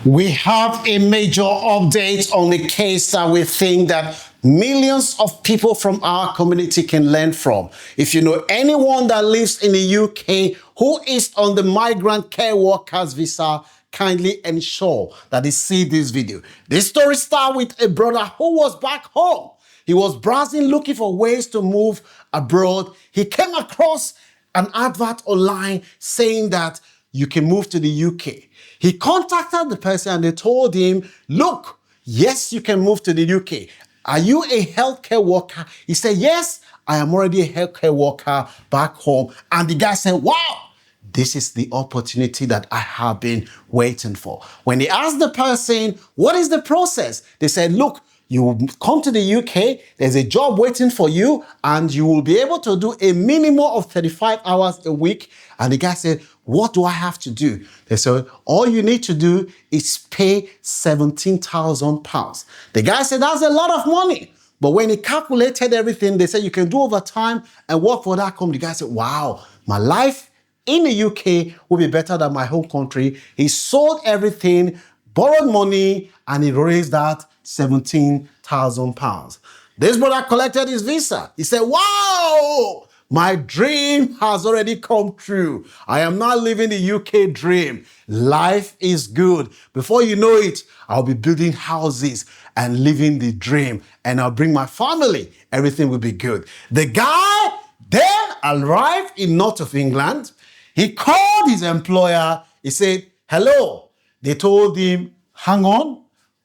We have a major update on a case that we think that millions of people from our community can learn from. If you know anyone that lives in the UK who is on the migrant care workers visa, kindly ensure that they see this video. This story starts with a brother who was back home. He was browsing looking for ways to move abroad. He came across an advert online saying that you can move to the UK. He contacted the person and they told him, look, yes, you can move to the UK. Are you a healthcare worker? He said, yes, I am already a healthcare worker back home. And the guy said, wow, this is the opportunity that I have been waiting for. When they asked the person, what is the process? They said, look, you come to the UK, there's a job waiting for you, and you will be able to do a minimum of 35 hours a week. And the guy said, what do I have to do? They said, all you need to do is pay £17,000. The guy said, that's a lot of money. But when he calculated everything, they said, you can do overtime and work for that company. The guy said, wow, my life in the UK will be better than my home country. He sold everything, borrowed money, and he raised that £17,000. This brother collected his visa. He said, wow, my dream has already come true. I am now living the UK dream. Life is good. Before you know it, I'll be building houses and living the dream. And I'll bring my family. Everything will be good. The guy then arrived in north of England. He called his employer. He said, hello. They told him, hang on.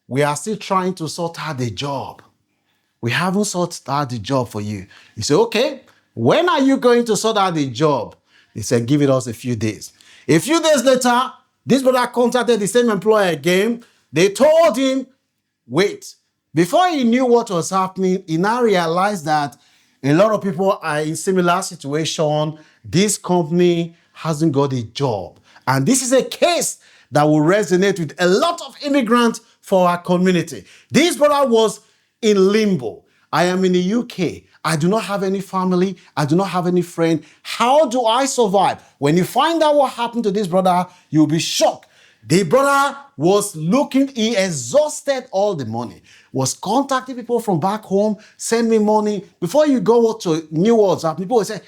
We are still trying to sort out the job. We haven't sorted out the job for you. He said, okay, when are you going to sort out the job? He said, give it us a few days. A few days later, this brother contacted the same employer again. They told him, wait. Before he knew what was happening, he now realized that a lot of people are in similar situation. This company hasn't got a job. And this is a case that will resonate with a lot of immigrants for our community. This brother was in limbo. I am in the UK. I do not have any family. I do not have any friend. How do I survive? When you find out what happened to this brother, you'll be shocked. The brother was looking, he exhausted all the money, was contacting people from back home, send me money. Before you go to New WhatsApp, people will say,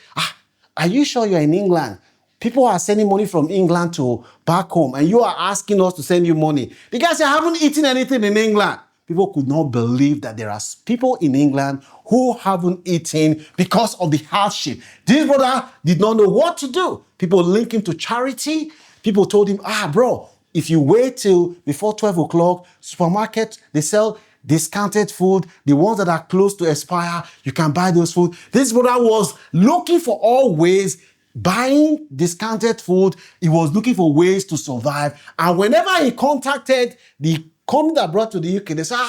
are you sure you're in England? People are sending money from England to back home, and you are asking us to send you money. The guy said, I haven't eaten anything in England. People could not believe that there are people in England who haven't eaten because of the hardship. This brother did not know what to do. People linked him to charity. People told him, bro, if you wait till before 12 o'clock, supermarket, they sell discounted food, the ones that are close to expire, you can buy those food. This brother was looking for all ways, buying discounted food. He was looking for ways to survive. And whenever he contacted the company that brought to the UK, they said,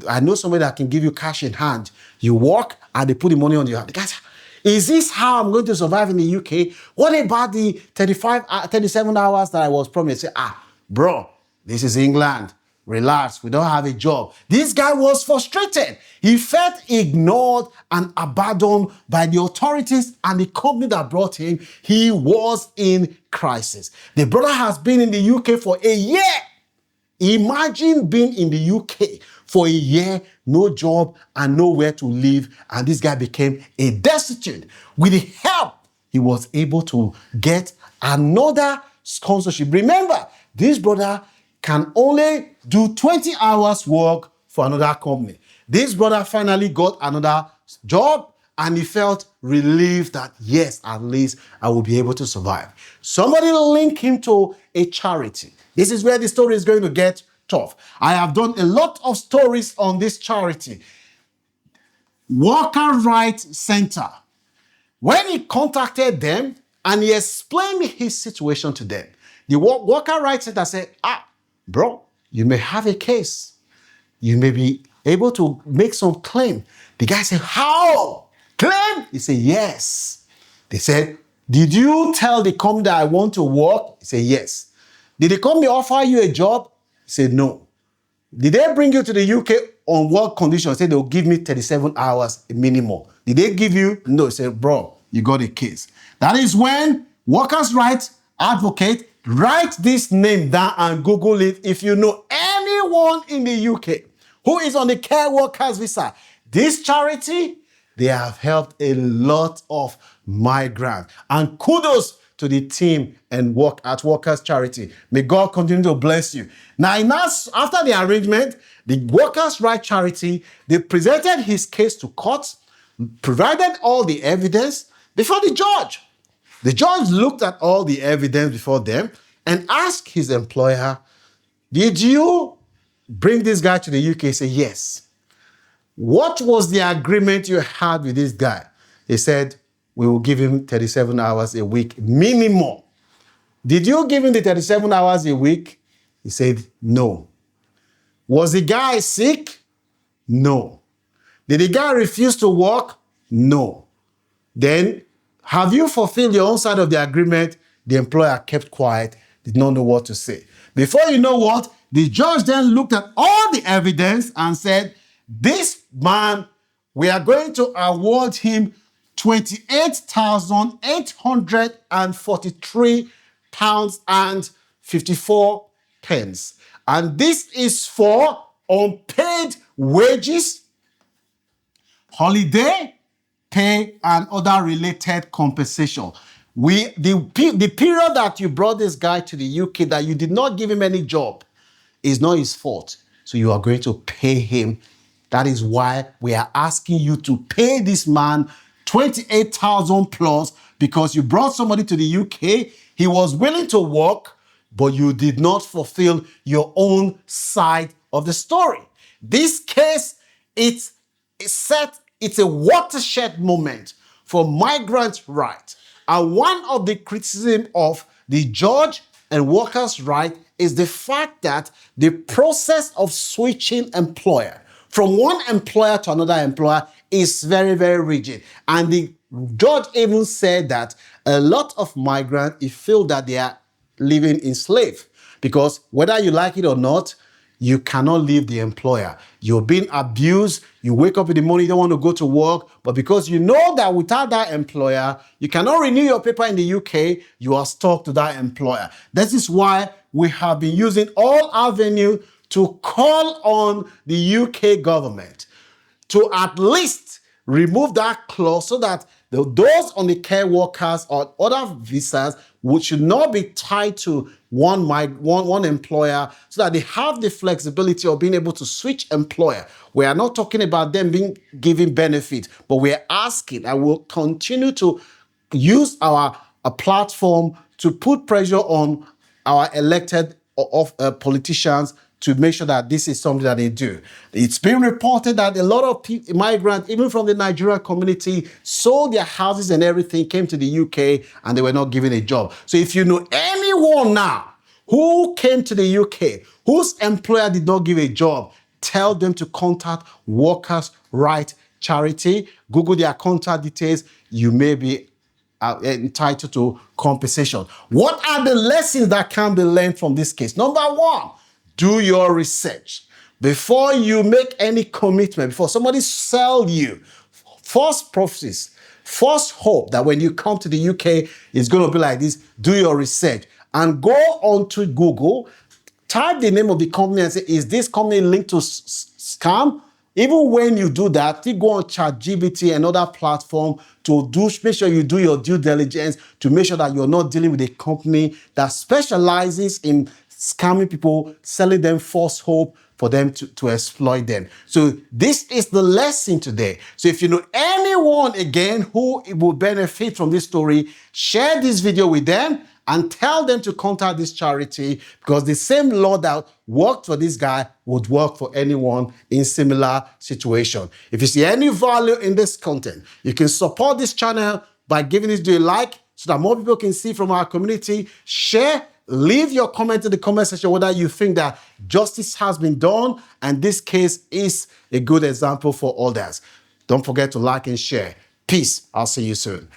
I know somebody that can give you cash in hand. You work and they put the money on your hand. The guy said, is this how I'm going to survive in the UK? What about the 37 hours that I was promised? Say, bro, this is England. Relax, we don't have a job. This guy was frustrated. He felt ignored and abandoned by the authorities and the company that brought him. He was in crisis. The brother has been in the UK for a year. Imagine being in the UK for a year, no job and nowhere to live. And this guy became a destitute. With the help, he was able to get another sponsorship. Remember, this brother can only do 20 hours work for another company. This brother finally got another job and he felt relieved that, yes, at least I will be able to survive. Somebody linked him to a charity. This is where the story is going to get tough. I have done a lot of stories on this charity. Worker Rights Center. When he contacted them and he explained his situation to them, the Worker Rights Center said, bro, you may have a case. You may be able to make some claim. The guy said, how? Claim? He said, yes. They said, did you tell the company that I want to work? He said, yes. Did the company offer you a job? He said, no. Did they bring you to the UK on work conditions? He said, they'll give me 37 hours minimum. Did they give you? No. He said, bro, you got a case. That is when workers' rights advocate Write this name down and Google it if you know anyone in the UK who is on the care workers visa. This charity, they have helped a lot of migrants. And kudos to the team and work at Workers Charity. May God continue to bless you. Now, after the arrangement, the Workers' Right Charity, they presented his case to court, provided all the evidence before the judge. The judge looked at all the evidence before them and asked his employer, did you bring this guy to the UK? He said, yes. What was the agreement you had with this guy? He said, we will give him 37 hours a week minimum. Did you give him the 37 hours a week? He said, no. Was the guy sick? No. Did the guy refuse to work? No. Then, have you fulfilled your own side of the agreement? The employer kept quiet, did not know what to say. Before you know what, the judge then looked at all the evidence and said, this man, we are going to award him £28,843.54. And this is for unpaid wages, holiday pay, and other related compensation. The period that you brought this guy to the UK, that you did not give him any job, is not his fault. So you are going to pay him. That is why we are asking you to pay this man 28,000 plus, because you brought somebody to the UK. He was willing to work, but you did not fulfill your own side of the story. This case, it's a watershed moment for migrant rights. And one of the criticisms of the judge and workers' right is the fact that the process of switching employer from one employer to another employer is very, very rigid. And the judge even said that a lot of migrants feel that they are living enslaved, because whether you like it or not, you cannot leave the employer. You're being abused. You wake up in the morning, you don't want to go to work, but because you know that without that employer, you cannot renew your paper in the UK, you are stuck to that employer. This is why we have been using all avenues to call on the UK government to at least remove that clause so that those on the care workers or other visas should not be tied to one employer, so that they have the flexibility of being able to switch employer. We are not talking about them being given benefit, but we are asking, and we'll continue to use our platform to put pressure on our elected politicians to make sure that this is something that they do. It's been reported that a lot of migrants, even from the Nigerian community, sold their houses and everything, came to the UK, and they were not given a job. So if you know anyone now who came to the UK, whose employer did not give a job, tell them to contact Workers' Right Charity. Google their contact details. You may be entitled to compensation. What are the lessons that can be learned from this case? Number one, do your research. Before you make any commitment, before somebody sells you false prophecies, false hope that when you come to the UK, it's going to be like this, do your research. And go onto Google, type the name of the company and say, is this company linked to scam? Even when you do that, you go on ChatGPT and other platform to make sure you do your due diligence to make sure that you're not dealing with a company that specializes in scamming people, selling them false hope for them to exploit them. So this is the lesson today. So if you know anyone, again, who will benefit from this story, share this video with them and tell them to contact this charity, because the same law that worked for this guy would work for anyone in similar situation. If you see any value in this content, you can support this channel by giving this video a like so that more people can see from our community. Share. Leave your comment in the comment section whether you think that justice has been done and this case is a good example for others. Don't forget to like and share. Peace. I'll see you soon.